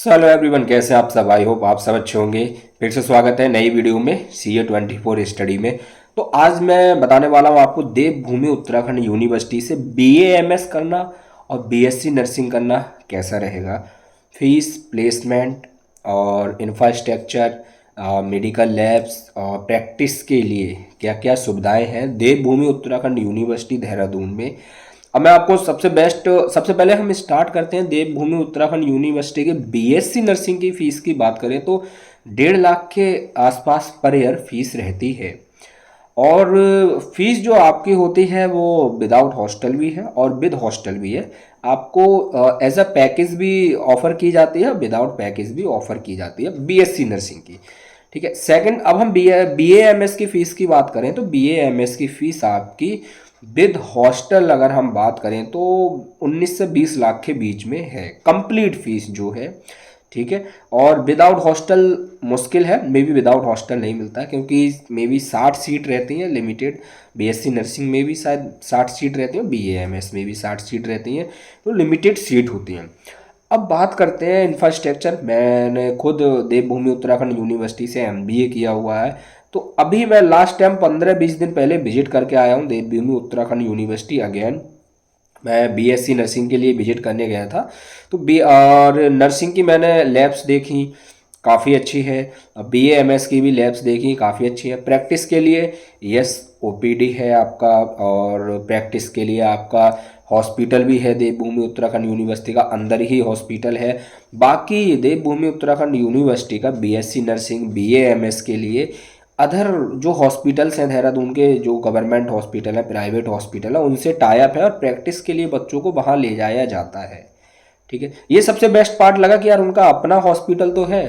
Hello everyone, कैसे हैं आप सब। आई होप आप सब अच्छे होंगे। फिर से स्वागत है नई वीडियो में CA24 स्टडी में। तो आज मैं बताने वाला हूँ आपको देवभूमि उत्तराखंड यूनिवर्सिटी से BA MS करना और BSc नर्सिंग करना कैसा रहेगा। फीस, प्लेसमेंट और इंफ्रास्ट्रक्चर, मेडिकल लैब्स और प्रैक्टिस के लिए क्या क्या सुविधाएं हैं देवभूमि उत्तराखंड यूनिवर्सिटी देहरादून में। अब मैं आपको सबसे पहले हम स्टार्ट करते हैं देवभूमि उत्तराखंड यूनिवर्सिटी के BSc नर्सिंग की फ़ीस की बात करें तो 1.5 लाख के आसपास पर ईयर फीस रहती है। और फीस जो आपकी होती है वो विदाउट हॉस्टल भी है और विद हॉस्टल भी है। आपको एज अ पैकेज भी ऑफर की जाती है, विदाउट पैकेज भी ऑफर की जाती है BSc नर्सिंग की। ठीक है। सेकंड, अब हम BA MS की फ़ीस की बात करें तो BA MS की फ़ीस आपकी विद हॉस्टल अगर हम बात करें तो 19 से 20 लाख के बीच में है कंप्लीट फीस जो है। ठीक है। और विदाउट हॉस्टल मुश्किल है, मे बी विदाउट हॉस्टल नहीं मिलता है क्योंकि मे बी 60 सीट रहती हैं लिमिटेड। BSc नर्सिंग में भी शायद 60 सीट रहती है, BA MS में भी 60 सीट रहती हैं, तो लिमिटेड सीट होती हैं। अब बात करते हैं इंफ्रास्ट्रक्चर। मैंने खुद देवभूमि उत्तराखंड यूनिवर्सिटी से MBA किया हुआ है। तो अभी मैं लास्ट टाइम 15-20 दिन पहले विजिट करके आया हूँ देवभूमि उत्तराखंड यूनिवर्सिटी अगेन। मैं BSc नर्सिंग के लिए विजिट करने गया था। तो बी और नर्सिंग की मैंने लैब्स देखी, काफ़ी अच्छी है। BA MS की भी लैब्स देखी, काफ़ी अच्छी है। प्रैक्टिस के लिए यस OPD है आपका, और प्रैक्टिस के लिए आपका हॉस्पिटल भी है देवभूमि उत्तराखंड यूनिवर्सिटी का, अंदर ही हॉस्पिटल है। बाकी देवभूमि उत्तराखंड यूनिवर्सिटी का BSc नर्सिंग BA MS के लिए अदर जो हॉस्पिटल्स हैं देहरादून के, जो गवर्नमेंट हॉस्पिटल है, प्राइवेट हॉस्पिटल है, उनसे टाई अप है और प्रैक्टिस के लिए बच्चों को वहाँ ले जाया जाता है। ठीक है। ये सबसे बेस्ट पार्ट लगा कि यार उनका अपना हॉस्पिटल तो है।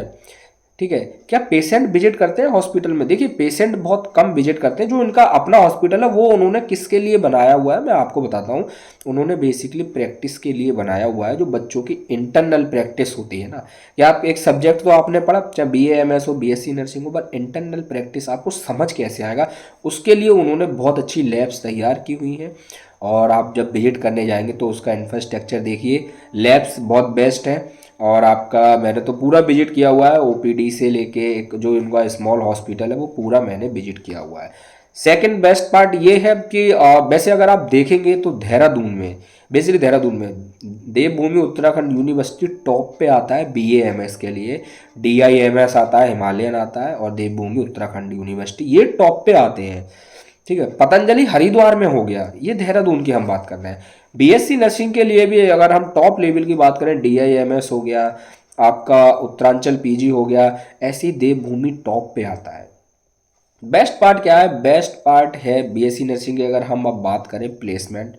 ठीक है। क्या पेशेंट विजिट करते हैं हॉस्पिटल में? देखिए, पेशेंट बहुत कम विजिट करते हैं। जो इनका अपना हॉस्पिटल है वो उन्होंने किसके लिए बनाया हुआ है मैं आपको बताता हूँ। उन्होंने बेसिकली प्रैक्टिस के लिए बनाया हुआ है, जो बच्चों की इंटरनल प्रैक्टिस होती है ना। या आप एक सब्जेक्ट तो आपने पढ़ा, चाहे BA MS हो, BSc नर्सिंग हो, पर इंटरनल प्रैक्टिस आपको समझ कैसे आएगा, उसके लिए उन्होंने बहुत अच्छी लैब्स तैयार की हुई हैं। और आप जब विजिट करने जाएंगे तो उसका इंफ्रास्ट्रक्चर देखिए, लैब्स बहुत बेस्ट हैं। और आपका मैंने तो पूरा विजिट किया हुआ है, OPD से लेके एक जो इनका स्मॉल हॉस्पिटल है वो पूरा मैंने विजिट किया हुआ है। सेकंड बेस्ट पार्ट ये है कि वैसे अगर आप देखेंगे तो देहरादून में, बेसिकली देहरादून में देवभूमि उत्तराखंड यूनिवर्सिटी टॉप पे आता है BA MS के लिए। DIMS आता है, हिमालयन आता है, और देवभूमि उत्तराखंड यूनिवर्सिटी, ये टॉप पे आते हैं। ठीक है। पतंजलि हरिद्वार में हो गया, ये देहरादून की हम बात कर रहे हैं। BSc नर्सिंग के लिए भी अगर हम टॉप लेवल की बात करें, DIMS हो गया, आपका उत्तरांचल PG हो गया, ऐसी देवभूमि टॉप पे आता है। बेस्ट पार्ट क्या है? बेस्ट पार्ट है BSc नर्सिंग की अगर हम अब बात करें प्लेसमेंट।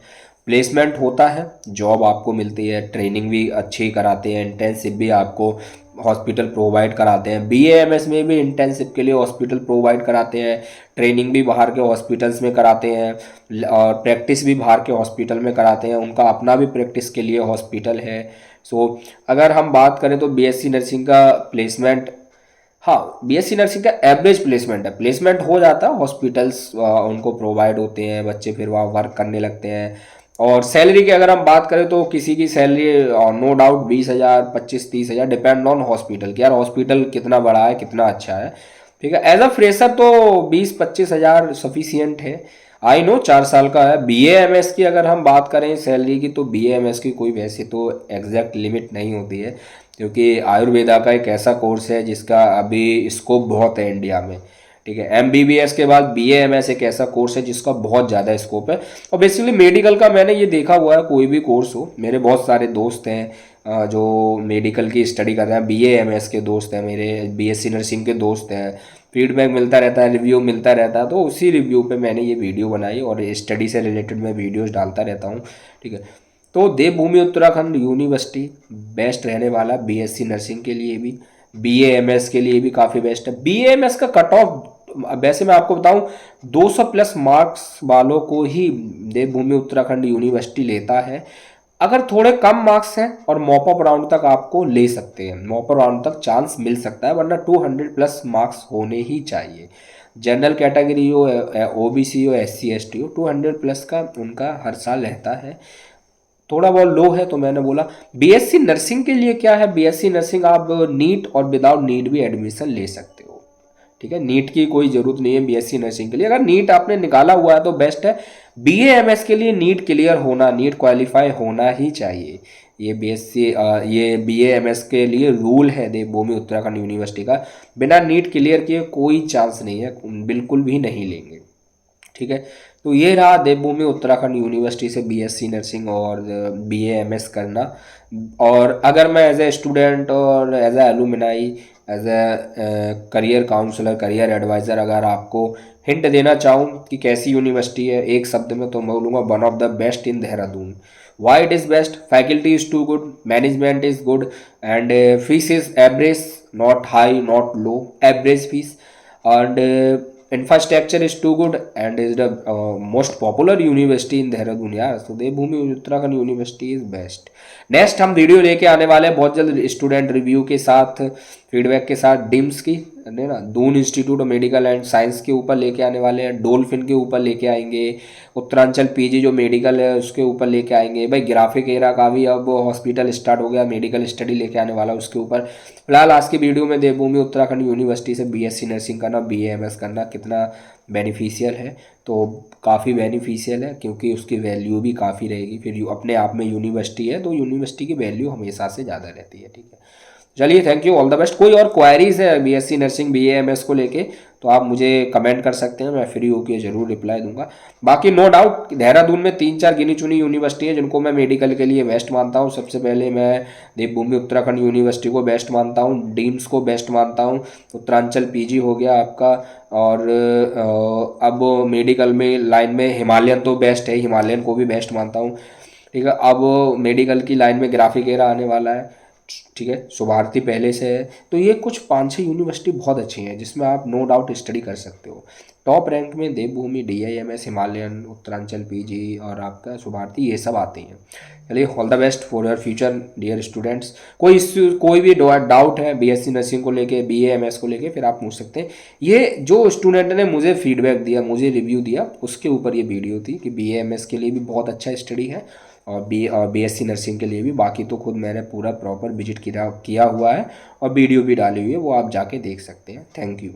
प्लेसमेंट होता है, जॉब आपको मिलती है, ट्रेनिंग भी अच्छी कराते हैं, इंटर्नशिप भी आपको हॉस्पिटल प्रोवाइड कराते हैं। BA MS में भी इंटर्नशिप के लिए हॉस्पिटल प्रोवाइड कराते हैं, ट्रेनिंग भी बाहर के हॉस्पिटल्स में कराते हैं, और प्रैक्टिस भी बाहर के हॉस्पिटल में कराते हैं। उनका अपना भी प्रैक्टिस के लिए हॉस्पिटल है। सो अगर हम बात करें तो BSc नर्सिंग का प्लेसमेंट, हाँ, BSc नर्सिंग का एवरेज प्लेसमेंट है, प्लेसमेंट हो जाता है, हॉस्पिटल्स उनको प्रोवाइड होते हैं, बच्चे फिर वहाँ वर्क करने लगते हैं। और सैलरी की अगर हम बात करें तो किसी की salary no doubt 20,000, 25-30,000, depend on hospital कि यार हॉस्पिटल कितना बड़ा है, कितना अच्छा है। ठीक है। एज अ फ्रेशर तो 20-25,000 सफिशियंट है। आई नो 4 साल का है। BA MS की अगर हम बात करें सैलरी की, तो BA MS की कोई वैसे तो एग्जैक्ट लिमिट नहीं होती है, क्योंकि आयुर्वेदा का एक ऐसा कोर्स है जिसका अभी स्कोप बहुत है इंडिया में। ठीक है। MBBS के बाद BA MS एक ऐसा कोर्स है जिसका बहुत ज़्यादा स्कोप है। और बेसिकली मेडिकल का मैंने ये देखा हुआ है, कोई भी कोर्स हो, मेरे बहुत सारे दोस्त हैं जो मेडिकल की स्टडी कर रहे हैं, BA MS के दोस्त हैं मेरे, BSc नर्सिंग के दोस्त हैं। फीडबैक मिलता रहता है, रिव्यू मिलता रहता है, तो उसी रिव्यू पे मैंने ये वीडियो बनाई और स्टडी से रिलेटेड मैं वीडियोस डालता रहता हूँ। ठीक है। तो देवभूमि उत्तराखंड यूनिवर्सिटी बेस्ट रहने वाला BSc नर्सिंग के लिए भी, BA MS के लिए भी काफ़ी बेस्ट है। BA MS का कट ऑफ वैसे मैं आपको बताऊं 200 प्लस मार्क्स वालों को ही देवभूमि उत्तराखंड यूनिवर्सिटी लेता है। अगर थोड़े कम मार्क्स हैं और मॉप अप राउंड तक आपको ले सकते हैं, मॉप अप राउंड तक चांस मिल सकता है, वरना 200 प्लस मार्क्स होने ही चाहिए। जनरल कैटेगरी हो, OBC हो, SC ST हो, 200 प्लस का उनका हर साल रहता है। थोड़ा बहुत लो है, तो मैंने बोला बीएससी नर्सिंग के लिए क्या है, बीएससी नर्सिंग आप नीट और विदाउट नीट भी एडमिशन ले सकते हो। ठीक है, नीट की कोई ज़रूरत नहीं है बीएससी नर्सिंग के लिए। अगर नीट आपने निकाला हुआ है तो बेस्ट है। बीएएमएस के लिए नीट क्लियर होना, नीट क्वालिफाई होना ही चाहिए। ये बीएएमएस के लिए रूल है देवभूमि उत्तराखंड यूनिवर्सिटी का। बिना नीट क्लियर किए कोई चांस नहीं है, बिल्कुल भी नहीं लेंगे। ठीक है, तो ये रहा देवभूमि उत्तराखंड यूनिवर्सिटी से बीएससी नर्सिंग और बीएएमएस करना। और अगर मैं एज ए स्टूडेंट और as a alumni, as a career counsellor, career adviser अगर आपको हिंट देना चाहूँ कि कैसी यूनिवर्सिटी है एक शब्द में, तो मैं बोलूँगा one of the best in Dehradun. Why it is best? Faculty is too good, management is good, and fees is average, not high not low, average fees, and infrastructure is too good and is the most popular university in Dehradun यार। तो Devbhoomi Uttarakhand university is best. Next हम video लेके आने वाले हैं बहुत जल्द student review के साथ, फीडबैक के साथ, डिम्स की है ना, Doon institute of medical and science के ऊपर लेके आने वाले हैं, डोल्फिन के ऊपर लेके आएंगे, उत्तरांचल पीजी जो मेडिकल है उसके ऊपर लेके आएंगे। भाई ग्राफिक एरा का भी अब हॉस्पिटल स्टार्ट हो गया, मेडिकल स्टडी लेके आने वाला उसके ऊपर। फिलहाल आज की वीडियो में देवभूमि उत्तराखंड यूनिवर्सिटी से बीएससी नर्सिंग करना, बीएएमएस करना कितना बेनिफिशियल है। तो काफ़ी बेनिफिशियल है क्योंकि उसकी वैल्यू भी काफ़ी रहेगी। फिर अपने आप में यूनिवर्सिटी है तो यूनिवर्सिटी की वैल्यू हमेशा से ज़्यादा रहती है। ठीक है, चलिए thank you, all the best. कोई और क्वायरीज है बीएससी नर्सिंग बीएएमएस को लेके तो आप मुझे कमेंट कर सकते हैं, मैं फ्री होकर ज़रूर रिप्लाई दूंगा। बाकी नो डाउट देहरादून में 3-4 गिनी चुनी यूनिवर्सिटी है जिनको मैं मेडिकल के लिए बेस्ट मानता हूँ। सबसे पहले मैं देवभूमि उत्तराखंड यूनिवर्सिटी को बेस्ट मानता हूँ, डीम्स को बेस्ट मानता हूँ, उत्तरांचल पीजी हो गया आपका, और अब मेडिकल में लाइन में हिमालयन तो बेस्ट है, हिमालयन को भी बेस्ट मानता हूँ। ठीक है, अब मेडिकल की लाइन में ग्राफिक एरा आने वाला है। ठीक है, शुभारती पहले से है। तो ये कुछ 5-6 यूनिवर्सिटी बहुत अच्छी हैं जिसमें आप नो डाउट स्टडी कर सकते हो। टॉप रैंक में देवभूमि, डीआईएमएस, हिमालयन, उत्तरांचल पीजी और आपका शुभारती, ये सब आती हैं। चलिए all the best for your future dear students. कोई भी डाउट है बीएससी नर्सिंग को लेके, बीएएमएस को लेके, फिर आप पूछ सकते हैं। ये जो स्टूडेंट ने मुझे फीडबैक दिया, मुझे रिव्यू दिया, उसके ऊपर ये वीडियो थी कि बीएएमएस के लिए भी बहुत अच्छा स्टडी है और बीएससी नर्सिंग के लिए भी। बाकी तो खुद मैंने पूरा प्रॉपर विजिट किया हुआ है और वीडियो भी डाली हुई है, वो आप जाके देख सकते हैं। Thank you.